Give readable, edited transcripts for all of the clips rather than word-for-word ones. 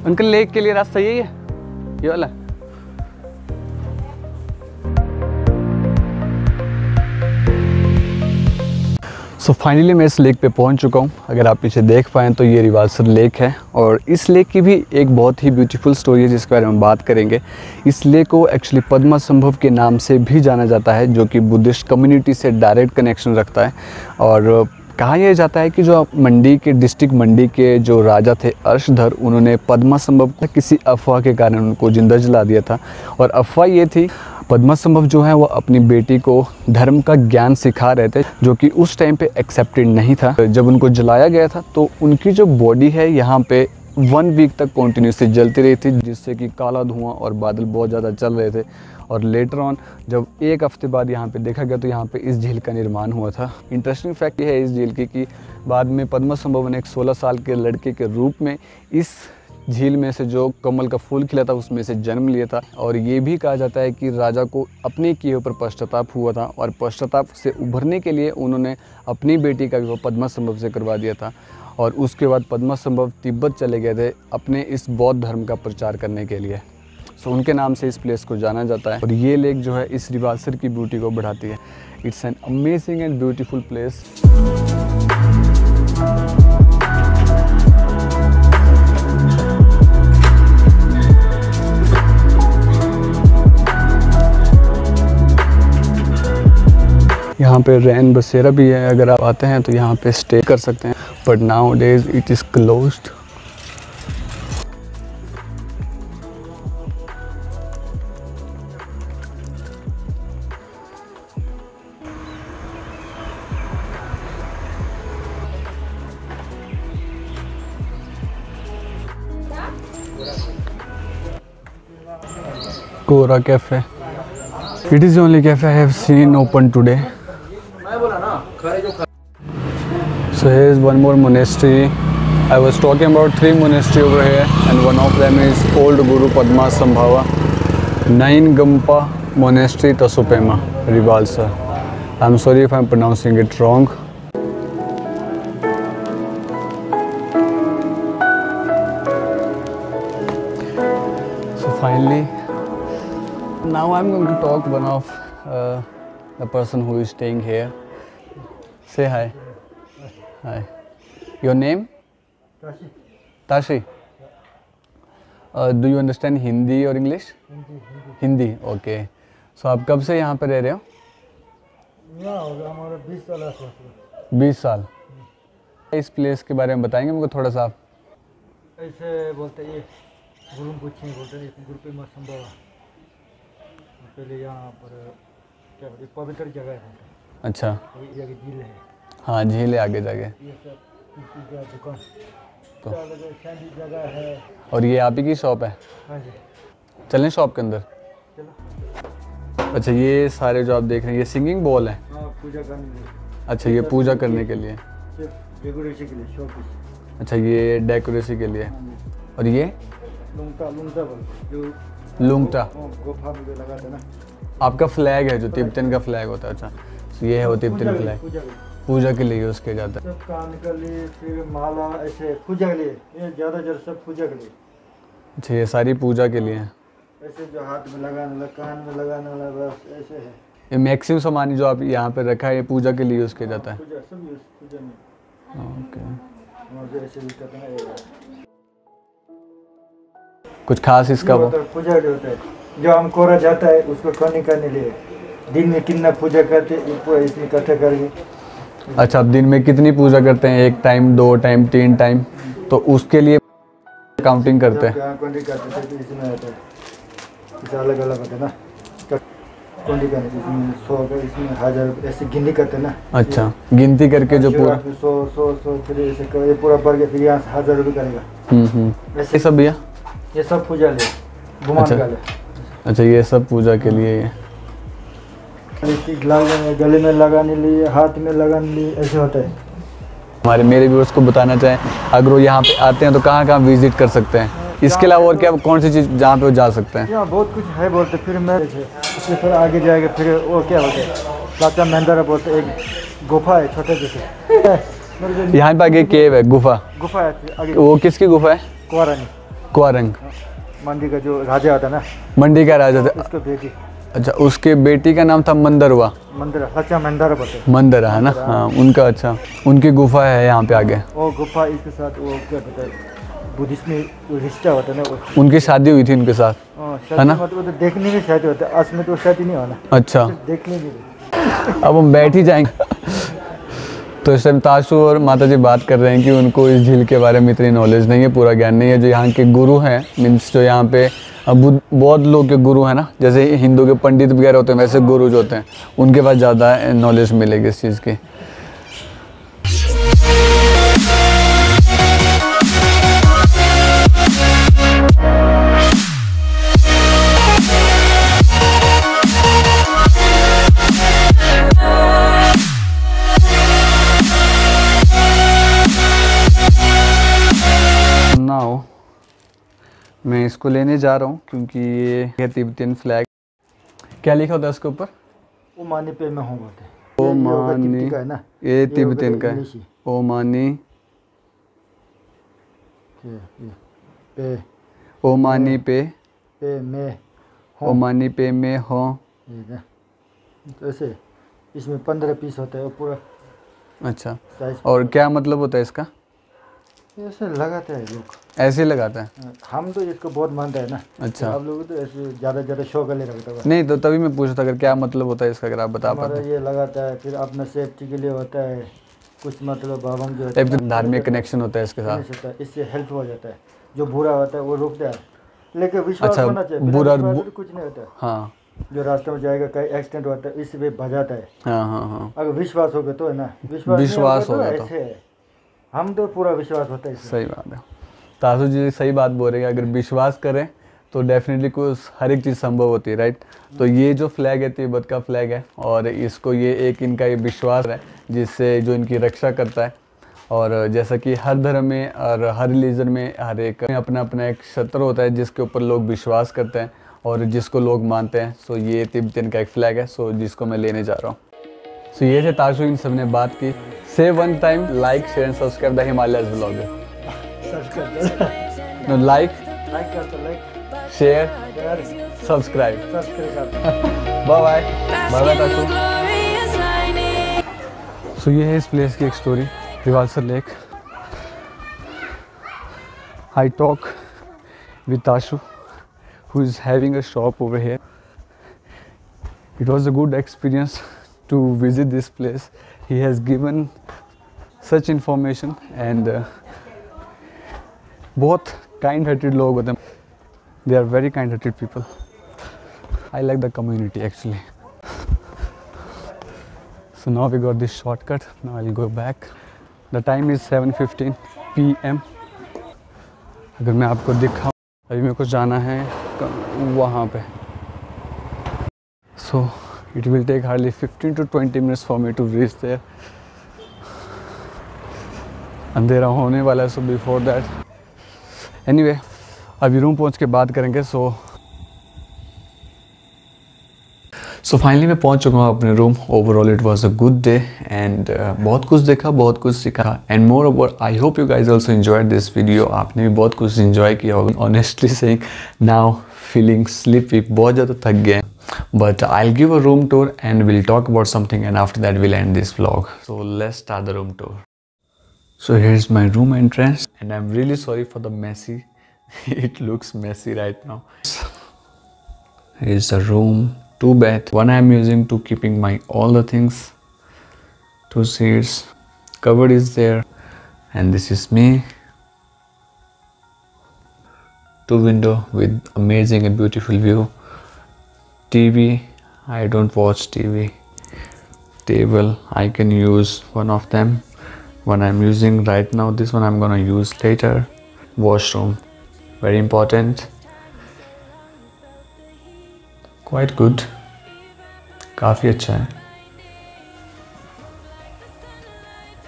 Uncle lake के लिए रास्ता यही है, ये वाला? सो फाइनली मैं इस लेक पे पहुंच चुका हूं। अगर आप पीछे देख पाएँ तो ये रिवालसर लेक है और इस लेक की भी एक बहुत ही ब्यूटीफुल स्टोरी है जिसके बारे में बात करेंगे। इस लेक को एक्चुअली पद्मासंभव के नाम से भी जाना जाता है, जो कि बुद्धिस्ट कम्युनिटी से डायरेक्ट कनेक्शन रखता है। और कहा यह जाता है कि जो मंडी के डिस्ट्रिक्ट मंडी के जो राजा थे अर्शधर, उन्होंने पद्मासंभव को किसी अफवाह के कारण उनको जिंदा जला दिया था। और अफवाह ये थी, पद्मासंभव जो है वो अपनी बेटी को धर्म का ज्ञान सिखा रहे थे, जो कि उस टाइम पे एक्सेप्टेड नहीं था। जब उनको जलाया गया था तो उनकी जो बॉडी है यहाँ पे 1 वीक तक कंटिन्यूसली जलती रही थी, जिससे कि काला धुआं और बादल बहुत ज़्यादा चल रहे थे। और लेटर ऑन जब 1 हफ्ते बाद यहाँ पे देखा गया तो यहाँ पे इस झील का निर्माण हुआ था। इंटरेस्टिंग फैक्ट ये है इस झील की कि बाद में पद्मासंभव ने एक 16 साल के लड़के के रूप में इस झील में से जो कमल का फूल खिला था उसमें से जन्म लिया था। और ये भी कहा जाता है कि राजा को अपने किए ऊपर पश्चाताप हुआ था और पश्चाताप से उभरने के लिए उन्होंने अपनी बेटी का विवाह पद्मासंभव से करवा दिया था। और उसके बाद पद्मासंभव तिब्बत चले गए थे अपने इस बौद्ध धर्म का प्रचार करने के लिए। सो उनके नाम से इस प्लेस को जाना जाता है। और ये लेक जो है इस रिवालसर की ब्यूटी को बढ़ाती है। It's an amazing and beautiful place. यहाँ पे रैन बसेरा भी है, अगर आप आते हैं तो यहाँ पे स्टे कर सकते हैं, but now days it is closed. Kora Cafe. It is the only cafe I have seen open today. So here is one more monastery. I was talking about 3 monasteries over here, and one of them is Old Guru Padmasambhava Naingampa Monastery, Tasupema, Rivalsar. I'm sorry if I'm pronouncing it wrong. So finally, now I'm going to talk one of the person who is staying here. Say hi. Hi. Your name? Tashi. Tashi. Do you understand Hindi or English? Hindi. Okay. So आप कब से यहाँ पे रह रहे हो? यहाँ होगा हमारा 20 साल आसपास। 20 साल। इस प्लेस के बारे में बताएंगे मुझे थोड़ा सा? ऐसे बोलते हैं, गुरु पूछें बोलते हैं गुरु पे संभवा। पहले यहाँ पर क्या बोलते पवित्र जगह है। अच्छा। ये झील है। हाँ झील है आगे जाके। ये सब दुकान तो शांति जगह है। और ये आप ही की शॉप है? हाँ जी। चलें शॉप के अंदर? चलो। अच्छा ये सारे जो आप देख रहे हैं ये सिंगिंग बॉल है? हाँ पूजा करने के लिए। अच्छा ये पूजा करने के लिए? डेकोरेशन के लिए शॉप। अच्छा ये डेकोरेशन के लिए। और ये लुंगटा जो लुंगटा गुफा में लगाते ना। आपका फ्लैग है जो तिब्बतन का फ्लैग होता है? अच्छा तो ये है वो तिब्बतन फ्लैग, पूजा के लिए यूज़ किया जाता है। सब कान के लिए, फिर माला ऐसे पूजा के लिए, ये ज़्यादातर सब पूजा के लिए। अच्छा ये सारी पूजा के लिए है? ऐसे जो हाथ में लगाने वाला, कान में लगाने वाला, बस ऐसे है। ये मैक्सिमम सामान जो आप यहाँ पे रखा है ये पूजा के लिए यूज़ किया जाता है? पूजा सब यूज़ पूजा में। ओके। ऐसे भी करते हैं। कुछ खास इसका वो? पूजा होता है जो हम कोरा जाता है उसको करने के लिए दिन में कितना पूजा करते पूरा इसमें इकट्ठा करके। अच्छा आप दिन में कितनी पूजा करते हैं? 1 टाइम, 2 टाइम, 3 टाइम? तो उसके लिए काउंटिंग करते हैं? काउंटिंग करते हैं तो इसमें आता है, इसे अलग अलग होता है ना, काउंटिंग करने इसमें 100 का, इसमें 1000 ऐसे गिनती करते हैं ना। अच्छा गिनती करके जो पूरा 100 फिर ऐसे पूरा बढ़ के फिर यहाँ 1000 रुपये करेगा। ऐसे सब भैया ये सब पूजा ले घुमान का ले। अच्छा ये सब पूजा के लिए है? गले में लगाने लिए, हाथ में लगाने लिए, ऐसे होता है। हमारे मेरे व्यूअर्स को बताना चाहें अगर वो यहाँ पे आते हैं तो कहाँ कहाँ विजिट कर सकते हैं? इसके अलावा और क्या कौन सी चीज़ जहाँ पे वो जा सकते हैं? यहाँ बहुत कुछ है बोलते, फिर मैं उससे फिर आगे जाएगा, फिर वो क्या बोलते हैं लाचा मंदिर बोलते, एक गुफा है छोटे जैसे। यहाँ पे आगे केव है, गुफा है आगे। वो किसकी गुफा है? कुंवरानी। क्वारंग, मंडी का जो राजा आता ना, मंडी का राजा था। उसका बेटी। अच्छा, उसके बेटी का नाम था मंदरवा। मंदिर सच्चा मंदिर बोलते हैं। मंदरा है ना, हाँ उनका। अच्छा, उनकी गुफा है यहाँ पे आगे। वो गुफा इसके साथ वो क्या कहते हैं, बुद्धिस्ट में जो रिश्ता होता है ना वो। उनकी शादी हुई थी उनके साथ, है ना? मतलब तो देखने में शादी होता है, असली में तो शादी नहीं होना। अच्छा, देखने में। अब हम बैठ ही जाएंगे। तो इस टाइम ताशु और माता जी बात कर रहे हैं कि उनको इस झील के बारे में इतनी नॉलेज नहीं है, पूरा ज्ञान नहीं है। जो यहाँ के गुरु हैं, मीन्स जो यहाँ पे बौद्ध लोग के गुरु हैं ना, जैसे हिंदू के पंडित वगैरह होते हैं, वैसे गुरु जो होते हैं उनके पास ज़्यादा नॉलेज मिलेगी इस चीज़ की। नाउ मैं इसको लेने जा रहा हूँ क्योंकि ये है तिब्बतियन फ्लैग। क्या लिखा होता है उसके ऊपर? ओमानी पे में हूँ बोलते हैं। ओमानी का है ना, ये तिब्बतियन का है। ओमानी पे, ओमानी पे में, ओमानी पे में हो। तो ऐसे इसमें 15 पीस होता है पूरा। अच्छा, और क्या मतलब होता है इसका? ऐसे लगाते हैं लोग, ऐसे ही लगाता है। हम तो इसको बहुत मानते हैं ना। अच्छा, आप लोग तो ऐसे ज़्यादा शो कर ले रखता है। नहीं तो तभी मैं पूछा था अगर क्या मतलब होता है इसका, अगर आप बता पाते। ये लगाता है, फिर अपना सेफ्टी के लिए होता है कुछ, मतलब बाबा जो है धार्मिक कनेक्शन होता है इसके साथ, इससे हेल्प हो जाता है। जो बुरा होता है वो रुकता है, लेकिन विश्वास अच्छा, होना चाहिए। बुरा कुछ नहीं होता है। हाँ, जो रास्ते में जाएगा कहीं एक्सीडेंट होता है, इससे भी बजाता है। हाँ हाँ हाँ, अगर विश्वास होगा तो है ना, विश्वास होगा तो ऐसे है। हम तो पूरा विश्वास होता है। सही बात है, तासु जी सही बात बोल रहे हैं। अगर विश्वास करें तो डेफिनेटली कुछ हर एक चीज़ संभव होती है, राइट? तो ये जो फ्लैग है तिब्बत का फ्लैग है, और इसको ये एक इनका ये विश्वास है जिससे जो इनकी रक्षा करता है। और जैसा कि हर धर्म में और हर रिलीजन में हर एक अपना अपना एक क्षेत्र होता है जिसके ऊपर लोग विश्वास करते हैं और जिसको लोग मानते हैं। सो ये तिब्बतियन का एक फ्लैग है, सो जिसको मैं लेने जा रहा हूँ। सो ये थे ताशु, इन सब ने बात की। से one time like share and subscribe the Himalayas vlogger. No like share subscribe. Bye bye bye bye Tashu. So ये है इस प्लेस की एक story, Rewalsar lake. I talk with Tashu who is having a shop over here. It was a good experience to visit this place. He has given such information and बहुत kind-hearted लोग होते हैं. They are very kind-hearted people. I like the community actually. So now we got this shortcut. Now I'll go back. The time is 7:15 PM. अगर मैं आपको दिखाऊं, अभी मेरे को जाना है वहाँ पे. So it will take hardly 15 to 20 minutes for me to reach there. अंधेरा होने वाला है, so before that. Anyway, अभी रूम पहुँच के बात करेंगे. So finally मैं पहुंच चुका हूँ अपने room. Overall it was a good day and बहुत कुछ देखा, बहुत कुछ सीखा. And moreover, I hope you guys also enjoyed this video. आपने भी बहुत कुछ enjoy किया होगा. Honestly saying, now feeling sleepy, बहुत ज़्यादा थक गए. But I'll give a room tour and we'll talk about something, and after that we'll end this vlog. So let's start the room tour. So here's my room entrance, and I'm really sorry for the messy. It looks messy right now. Here's the room. 2 beds. One I'm using to keeping my all the things. 2 seats. Cupboard is there, and this is me. 2 window with amazing and beautiful view. TV. I don't watch TV. Table. I can use one of them. One I'm using right now. This one I'm gonna use later. Washroom. Very important. Quite good. काफ़ी अच्छा है.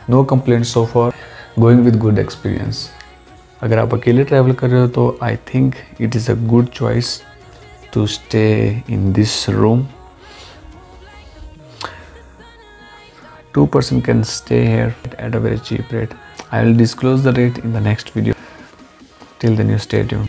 No complaints so far. Going with good experience. अगर आप अकेले travel कर रहे हो तो I think it is a good choice to stay in this room. 2 person can stay here at a very cheap rate. I will disclose the rate in the next video. Till then, you stay tuned.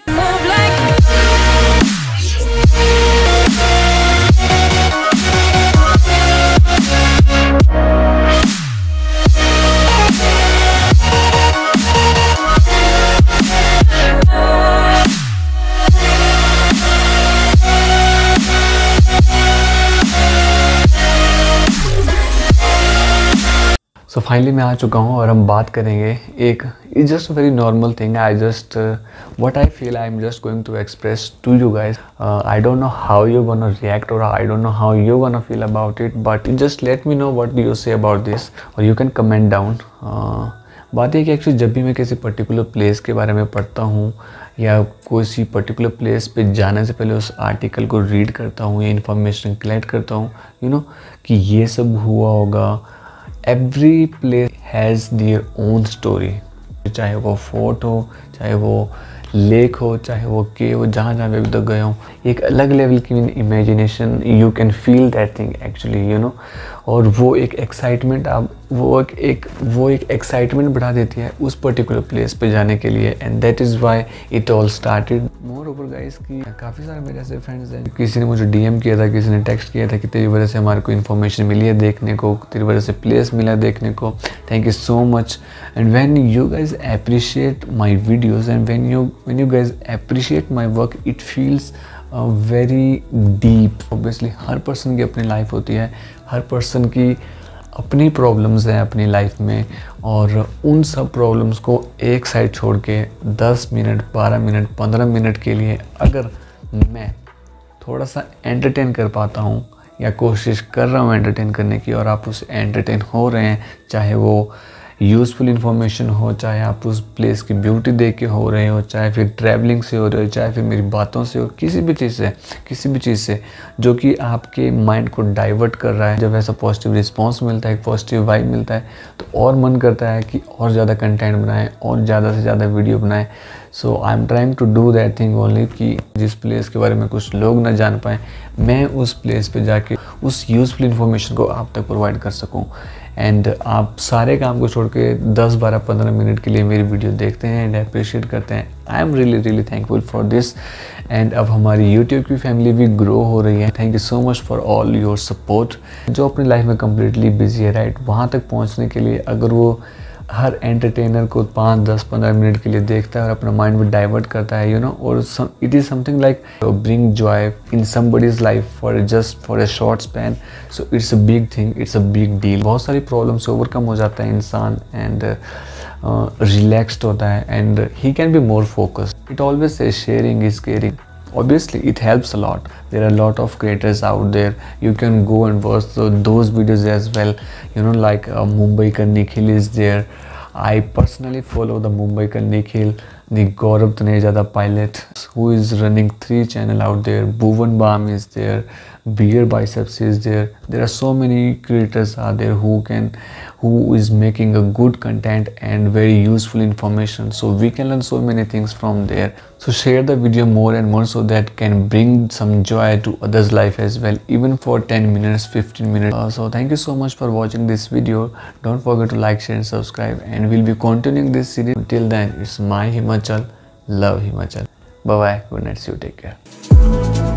So finally मैं आ चुका हूँ और हम बात करेंगे एक it's just very normal thing. I just what I feel I am just going to express to you guys. I don't know how you gonna react और I don't know how you gonna feel about it, but just let me know what do you say about this और you can comment down. बात है कि actually जब भी मैं किसी particular place के बारे में पढ़ता हूँ या किसी पर्टिकुलर प्लेस पे जाने से पहले उस आर्टिकल को रीड करता हूँ या इन्फॉर्मेशन कलेक्ट करता हूँ, यू नो, कि ये सब हुआ होगा. Every place has their own story. चाहे वो फोर्ट हो, चाहे वो लेक हो, चाहे वो केव हो, जहाँ जहाँ मैं अभी तक गया हूँ, एक अलग लेवल की imagination you can feel that thing actually, you know. और वो एक एक्साइटमेंट आप वो एक एक्साइटमेंट बढ़ा देती है उस पर्टिकुलर प्लेस पे जाने के लिए. And that is why it all started. More over guys कि काफ़ी सारे मेरे ऐसे फ्रेंड्स हैं, किसी ने मुझे डीएम किया था, किसी ने टेक्स्ट किया था कि तेरी वजह से हमारे को इन्फॉर्मेशन मिली है देखने को, तेरी वजह से प्लेस मिला देखने को. Thank you so much. And when you guys appreciate my videos and when you guys appreciate my work, it feels very deep. Obviously her person की अपनी लाइफ होती है, हर पर्सन की अपनी प्रॉब्लम्स हैं अपनी लाइफ में, और उन सब प्रॉब्लम्स को एक साइड छोड़ के 10 मिनट 12 मिनट 15 मिनट के लिए अगर मैं थोड़ा सा एंटरटेन कर पाता हूँ या कोशिश कर रहा हूँ एंटरटेन करने की, और आप उस एंटरटेन हो रहे हैं, चाहे वो यूज़फुल इन्फॉर्मेशन हो, चाहे आप उस प्लेस की ब्यूटी देख के हो रहे हो, चाहे फिर ट्रैवलिंग से हो रहे हो, चाहे फिर मेरी बातों से हो, किसी भी चीज़ से जो कि आपके माइंड को डाइवर्ट कर रहा है, जब ऐसा पॉजिटिव रिस्पांस मिलता है, एक पॉजिटिव वाइब मिलता है, तो और मन करता है कि और ज़्यादा कंटेंट बनाएं और ज़्यादा से ज़्यादा वीडियो बनाएं. So I am trying to do that thing only कि जिस प्लेस के बारे में कुछ लोग ना जान पाएँ, मैं उस प्लेस पे जाके उस यूज़फुल इन्फॉर्मेशन को आप तक प्रोवाइड कर सकूं. एंड आप सारे काम को छोड़ के 10 12 15 मिनट के लिए मेरी वीडियो देखते हैं एंड अप्रिशिएट करते हैं. I am really thankful for this. And अब हमारी यूट्यूब की फैमिली भी ग्रो हो रही है. Thank you so much for all your support. जो अपनी लाइफ में कम्प्लीटली बिजी है, राइट, वहाँ तक पहुँचने के लिए अगर वो हर एंटरटेनर को 5 10 15 मिनट के लिए देखता है और अपना माइंड में डाइवर्ट करता है, यू नो, और it is something like bring joy in somebody's life for a short span. So it's a big thing, it's a big deal. बहुत सारी प्रॉब्लम से ओवरकम हो जाता है इंसान एंड रिलैक्सड होता है and he can be more focused. It always say sharing is caring. Obviously it helps a lot. There are a lot of creators out there. You can go and watch those videos as well, you know, like Mumbai Ka Nikhil is there. I personally follow the Mumbai Ka Nikhil, the Gaurav Taneja, the pilot, who is running 3 channel out there. Bhuvan Bam is there, Beer Biceps is there. There are so many creators out there who is making a good content and very useful information, so we can learn so many things from there. So share the video more and more so that can bring some joy to others' life as well, even for 10 minutes 15 minutes. So thank you so much for watching this video. Don't forget to like, share and subscribe, and we'll be continuing this series. Until then, it's my Himachal, love Himachal. Bye bye, good night, see you, take care.